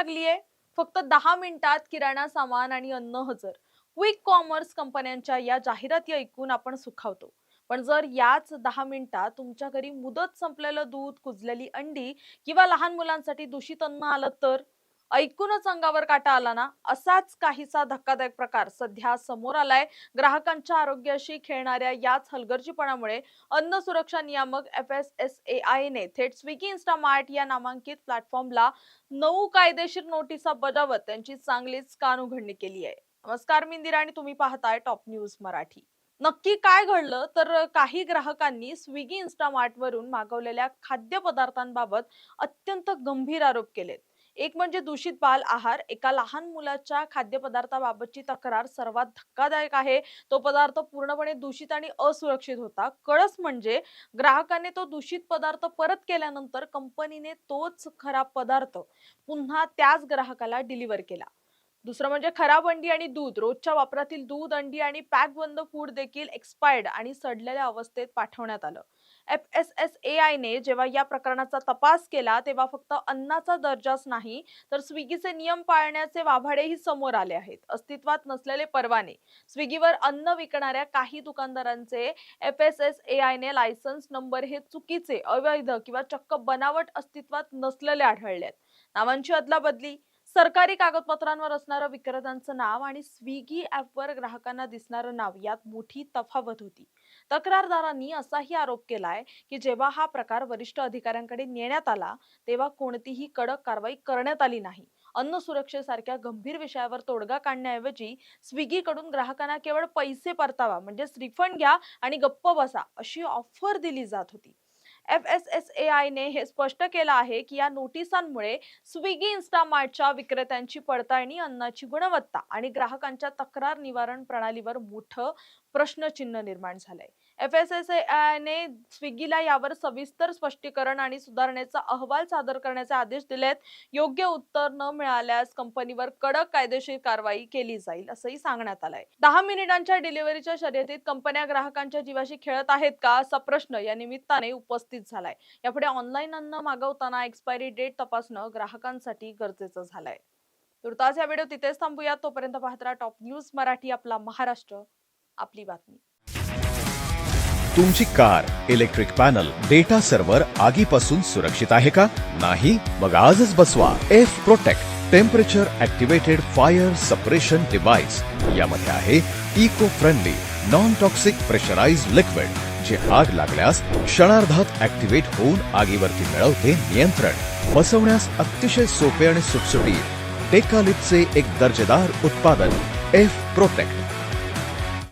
लागलीये? फक्त 10 मिनिटात किराणा सामान आणि अन्न हजर. क्विक कॉमर्स कंपन्यांच्या या जाहिराती ऐकून आपण सुखावतो. पण जर याच 10 मिनिटात तुमच्या घरी मुदत संपलेलं दूध, कुजलेली अंडी किंवा लहान मुलांसाठी दूषित अन्न आलं तर? ऐकूनच अंगावर काटा आला ना? असाच काहीसा धक्कादायक प्रकार सध्या समोर आलाय. ग्राहकांच्या आरोग्याशी खेळणाऱ्या याच हलगर्जीपणामुळे अन्न सुरक्षा नियामक FSSAI ने थेट स्विगी इन्स्टामार्ट या नामांकित प्लॅटफॉर्मला 9 कायदेशीर नोटिसा बजावत त्यांची चांगलीच कानउघडणी केली आहे. नमस्कार, मी इंदिरा आणि तुम्ही पाहताय टॉप न्यूज मराठी. नक्की काय घडलं तर काही ग्राहकांनी स्विगी इन्स्टामार्ट वरून मागवलेल्या खाद्यपदार्थांबाबत अत्यंत गंभीर आरोप केलेत. एक म्हणजे दूषित बाल आहार. एका लहान मुलाच्या खाद्यपदार्थाबाबतची तक्रार सर्वात धक्कादायक आहे. तो पदार्थ पूर्णपणे दूषित आणि असुरक्षित होता. कळस म्हणजे ग्राहकाने तो दूषित पदार्थ परत केल्यानंतर कंपनीने तोच खराब पदार्थ पुन्हा त्याच ग्राहकाला डिलिव्हर केला. दुसरं म्हणजे खराब अंडी आणि दूध. रोजच्या वापरातील दूध, अंडी आणि पॅक बंद फूड देखील एक्सपायर्ड आणि सडलेल्या अवस्थेत पाठवण्यात आलं. FSSAI ने जेव्हा या प्रकरणाचा तपास केला तेव्हा फक्त अन्नाचा दर्जाच नाही तर स्विगीचे नियम पाळण्याचे वाभाडेही समोर आले आहेत. अस्तित्वात नसलेले परवाने. स्विगीवर अन्न विकणाऱ्या काही दुकानदारांचे FSSAI ने लायसन्स नंबर हे चुकीचे, अवैध किंवा चक्क बनावट अस्तित्वात नसलेले आढळले आहेत. नावांची अदलाबदली, सरकारी कागदपत्रांवर असणारं विक्रेत्यांचं नाव आणि स्विगी ॲपवर ग्राहकांना दिसणारं नाव यात मोठी तफावत होती. तक्रारदारांनी असाही आरोप केलाय की जेव्हा हा प्रकार वरिष्ठ अधिकाऱ्यांकडे नेण्यात आला तेव्हा कोणतीही कडक कारवाई करण्यात आली नाही. अन्न सुरक्षेसारख्या गंभीर विषयावर तोडगा काढण्याऐवजी स्विगीकडून ग्राहकांना केवळ पैसे परतावा म्हणजे रिफंड घ्या आणि गप्प बसा अशी ऑफर दिली जात होती. FSSAI ने हे स्पष्ट केलं आहे की या नोटिसांमुळे स्विगी इन्स्टामार्टच्या विक्रेत्यांची पडताळणी, अन्नाची गुणवत्ता आणि ग्राहकांच्या तक्रार निवारण प्रणालीवर मोठं प्रश्नचिन्ह निर्माण झालंय. FSSAI ने स्विगीला यावर सविस्तर स्पष्टीकरण आणि सुधारणेचा अहवाल सादर करण्याचे आदेश दिलेत. योग्य उत्तर न मिळाल्यास कंपनीवर कडक कायदेशीर कारवाई केली जाईल असंही सांगण्यात आलंय. 10 मिनिटांच्या डिलिव्हरीच्या शर्यतीत कंपन्या ग्राहकांच्या जीवाशी खेळत आहेत का असा प्रश्न या निमित्ताने उपस्थित झालाय. यापुढे ऑनलाईन अन्न मागवताना एक्सपायरी डेट तपासणं ग्राहकांसाठी गरजेचं झालंय. तुर्तास या व्हिडिओ तिथेच थांबूया. तोपर्यंत पाहत राहा टॉप न्यूज मराठी. आपला महाराष्ट्र, आपली बातमी. तुमची car, electric panel, data server आगीपासून सुरक्षित आहे का? नाही? मग आजच बसवा F protect temperature activated fire suppression device. यामध्ये आहे eco friendly non toxic pressurised liquid जे आग लागल्यास क्षणार्धात ऍक्टिव्हेट होऊन आगीवरती मिळवते नियंत्रण. बसवण्यास अतिशय सोपे आणि सुटसुटीत. टेकालिपचे एक दर्जेदार उत्पादन एफ प्रोटेक्ट.